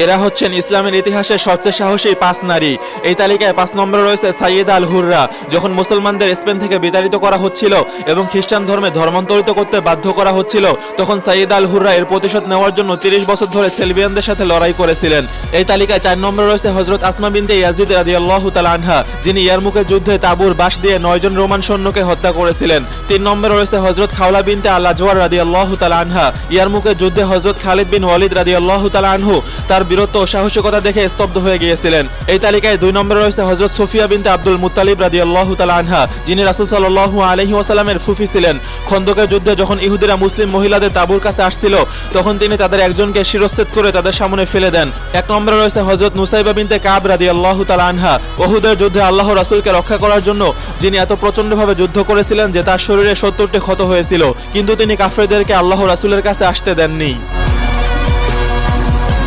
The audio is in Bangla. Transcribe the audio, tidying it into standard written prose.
এরা হচ্ছেন ইসলামের ইতিহাসে সবচেয়ে সাহসী 5 নারী। এই তালিকায় 5 নম্বরে রয়েছে সাইয়েদা আল হুররা। যখন মুসলমানদের স্পেন থেকে বিতাড়িত করা হচ্ছিল এবং খ্রিস্টান ধর্মে ধর্মান্তরিত করতে বাধ্য করা হচ্ছিল, তখন সাইয়েদা আল হুররা এর প্রতিশোধ নেওয়ার জন্য 30 বছর ধরে সেলভিয়ানদের সাথে লড়াই করেছিলেন। এই তালিকায় 4 নম্বরে রয়েছে হযরত আসমা বিনতে ইয়াজিদ রাদিয়াল্লাহু তাআলা আনহা, যিনি ইয়ারমুকের যুদ্ধে তাবুর বাঁশ দিয়ে 9 জন রোমান সৈন্যকে হত্যা করেছিলেন। 3 নম্বরে রয়েছে হযরত খাওলা বিনতে আল আজওয়ার রাদিয়াল্লাহু তাআলা আনহা। ইয়ারমুকের যুদ্ধে হযরত খালিদ বিন ওয়ালিদ রাদিয়াল্লাহু তাআলা আনহু তার বীরত্ব ও সাহসিকতা দেখে স্তব্ধ হয়ে গিয়েছিলেন। এই তালিকায় 2 নম্বরে রয়েছে হযরত সুফিয়া বিনতে আব্দুল মুত্তালিব রাদিয়াল্লাহু তাআলা আনহা, যিনি রাসূল সাল্লাল্লাহু আলাইহি ওয়াসাল্লামের ফুফি ছিলেন। খন্দকের যুদ্ধে যখন ইহুদিরা মুসলিম মহিলাদের তাঁবুর কাছে আসছিল, তখন তিনি তাদের একজনকে শিরশ্ছেদ করে তাদের সামনে ফেলে দেন। 1 নম্বরে রয়েছে হযরত নুসাইবা বিনতে কাব রাদিয়াল্লাহু তাআলা আনহা, উহুদের যুদ্ধে আল্লাহর রাসূলকে রক্ষা করার জন্য যিনি এত প্রচন্ডভাবে যুদ্ধ করেছিলেন যে তার শরীরে 70টি ক্ষত হয়েছিল, কিন্তু তিনি কাফেরদেরকে আল্লাহর রাসূলের কাছে আসতে দেননি।